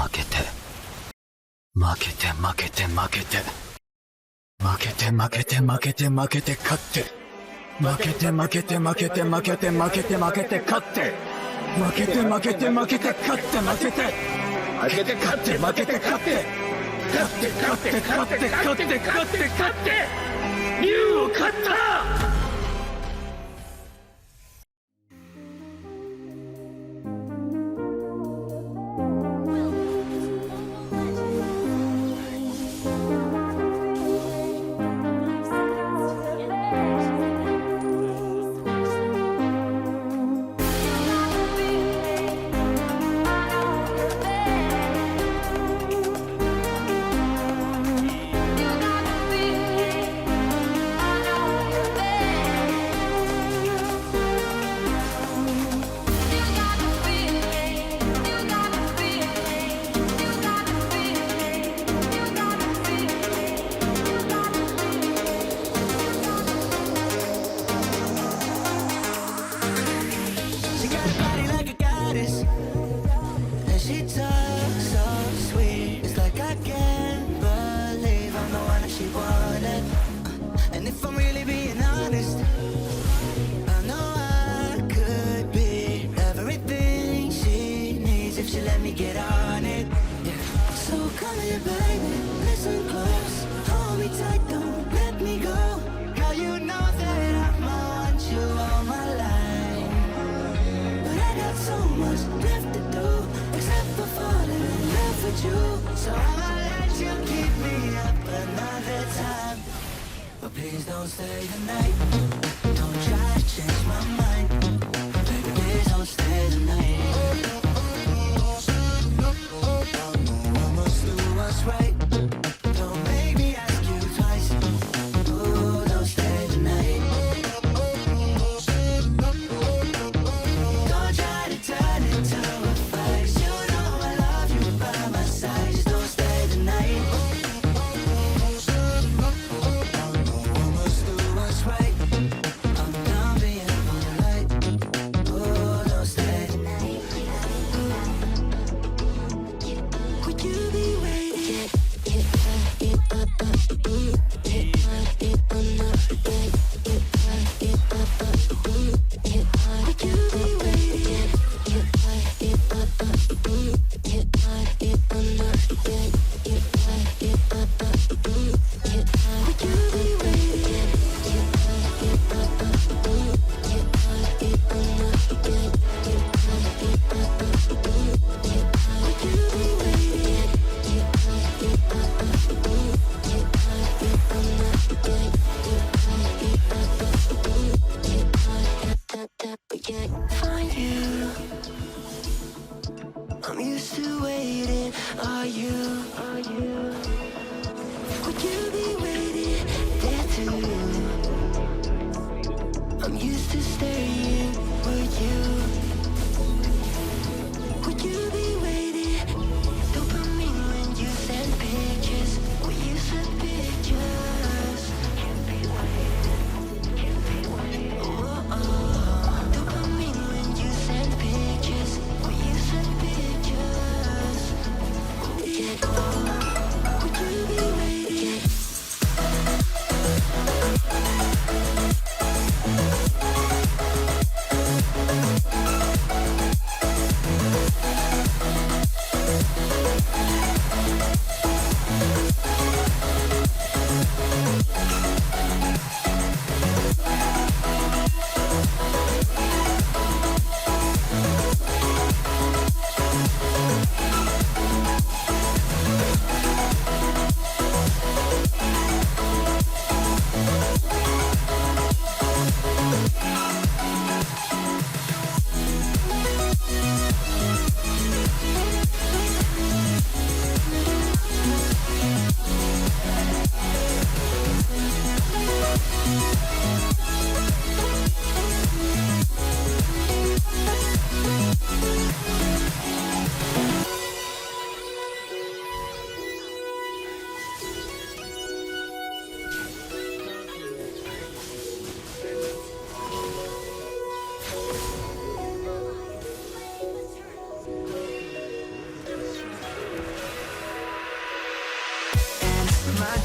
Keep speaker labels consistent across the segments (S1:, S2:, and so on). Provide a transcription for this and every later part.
S1: 負けて負けて負けて負けて負けて負けて負けて負けて勝って負けて負けて負けて負けて負けて負けて勝って負けて負けて負けて勝って負けて負けて勝って負けて勝って勝って勝って勝って勝って勝って勝って竜を勝った。
S2: So I'ma let you keep me up another time, but please don't stay the night. Don't try to change my mind, baby, please don't stay the night. I must do what's right. Don't make me ask you twice. Ooh, don't stay the night. Don't try to turn it to a fight. You know I love you by my side. Just don't stay the night. I must do what's right. I'm done being polite. Ooh, don't stay the night. Would you be waiting? Would you be waiting? Would you be waiting? Would you be waiting? Find you. I'm used to waiting. Are you? Would you be waiting there too? I'm used to staying with you. Would you be waiting? Dopamine when you send pictures. When you send pictures. Can't be waiting. Oh, dopamine when you send pictures. When you send pictures. Yeah. Would you be waiting?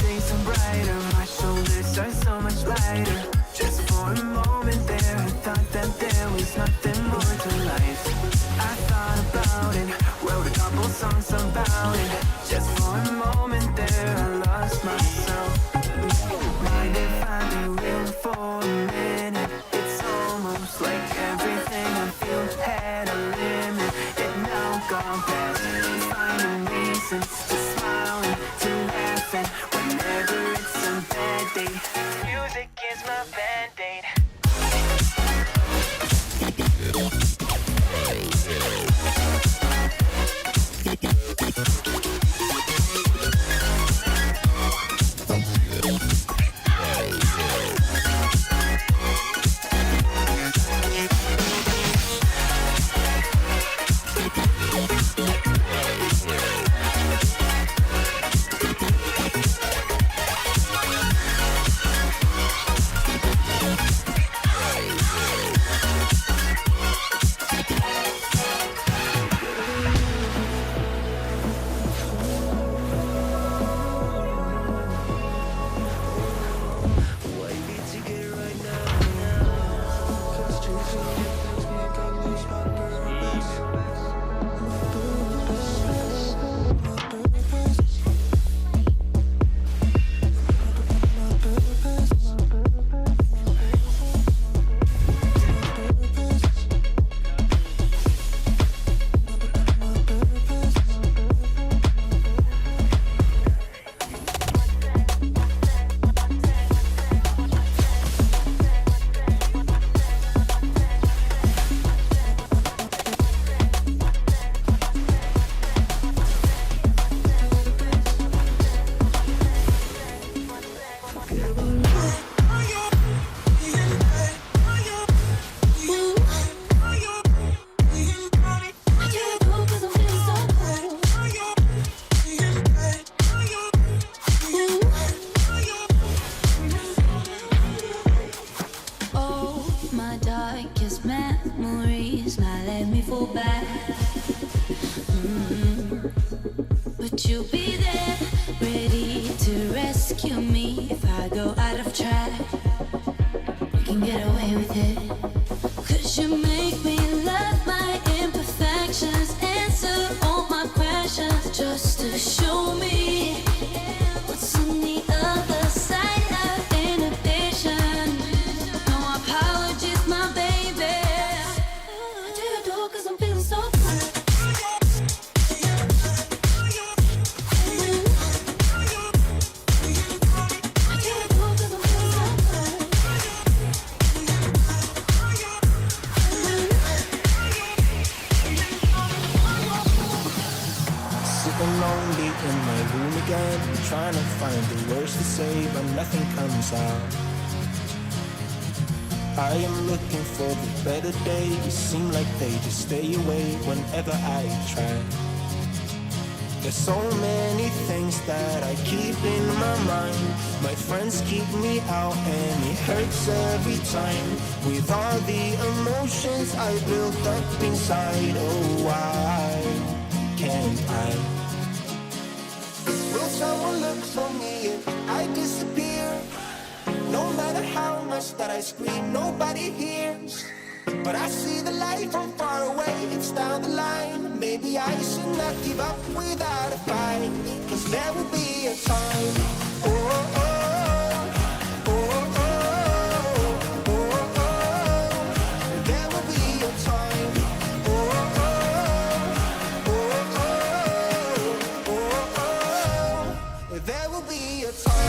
S2: days are brighter, my shoulders are so much lighter. Just for a moment there, I thought that there was nothing more to life. I thought about it, wrote a couple songs about it. Just for a moment there, I lost myself. Mind if I be real for a minute? It's almost like everything I feel had a limit. It now gone past. Finding reasons to smile and to laugh, and whenever it's a bad day, music is my band-aid. Memories now let me fall back. But you'll be there, ready to rescue me if I go out of track. We can get away with it. 'Cause you make me love my imperfections, answer all my questions, just to show me what's on the other side of inhibition. No apologies, my baby. I do it all 'cause I'm feeling so good.
S3: Lonely in my room again, trying to find the words to say, but nothing comes out. I am looking for the better days, seem like they just stay away whenever I try. There's so many things that I keep in my mind. My friends keep me out and it hurts every time. With all the emotions I built up inside, oh why can't I? Will someone look for me if I disappear? No matter how much that I scream, nobody hears. But I see the light from far away, it's down the line. Maybe I should not give up without a fight, 'cause there will be a time. Oh, oh, oh, oh, oh, oh, oh. There will be a time. Oh, oh, oh, oh, oh, oh, oh. There will be a time.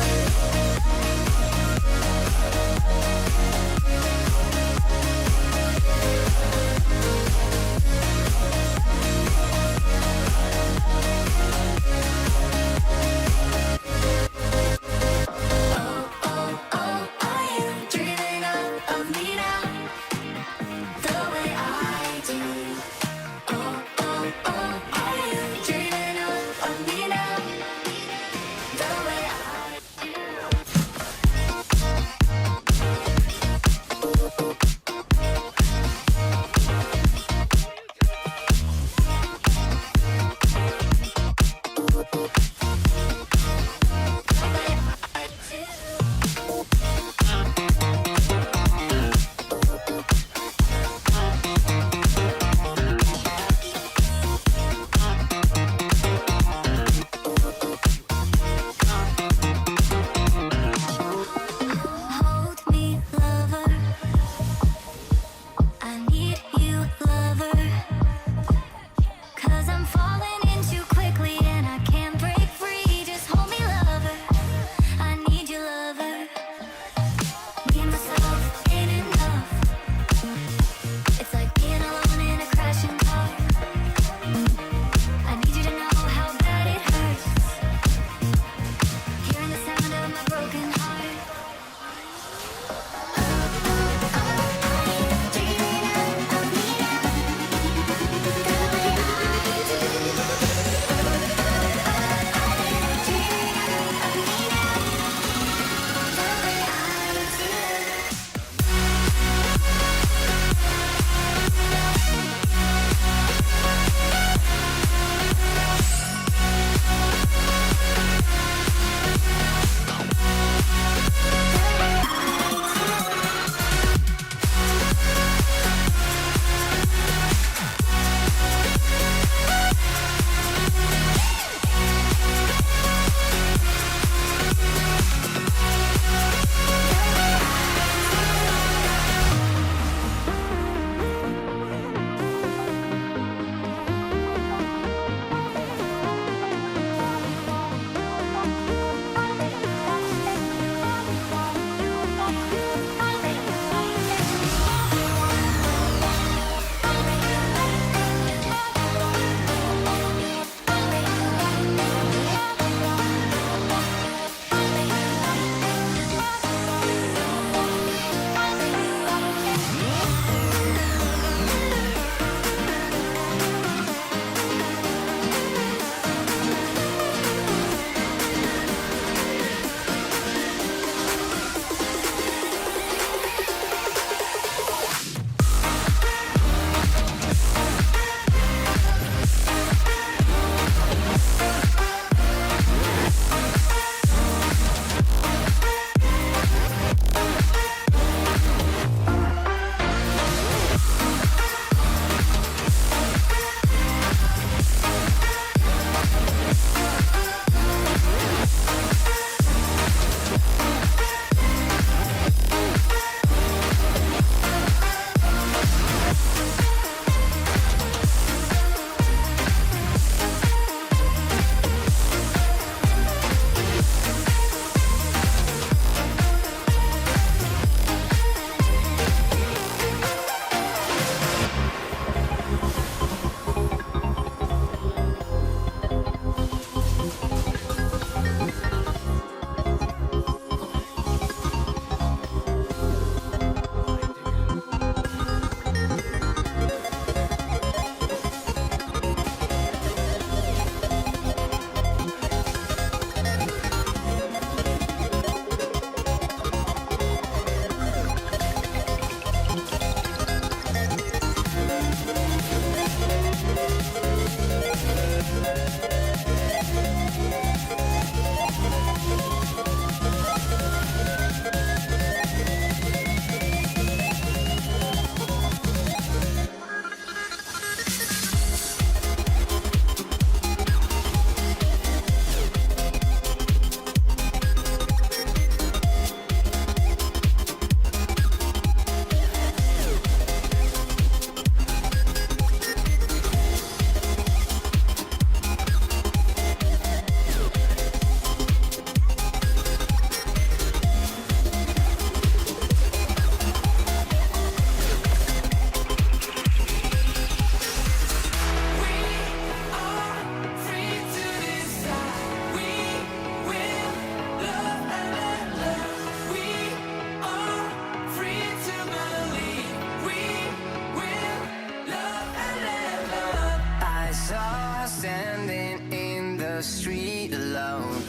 S2: the street alone.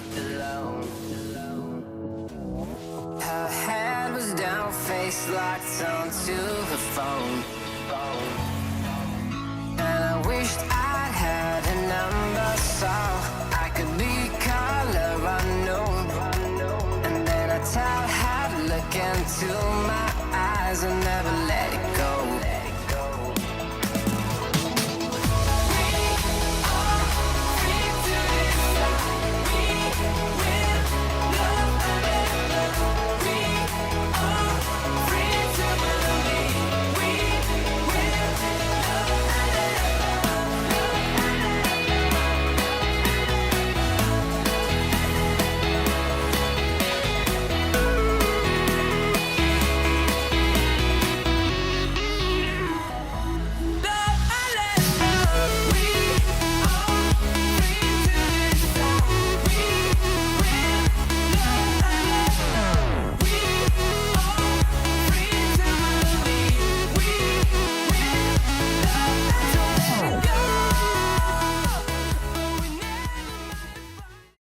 S2: Her head was down, face locked onto her phone. And I wished I'd had a number so I could be color unknown. And then I tell her to look into my eyes and never let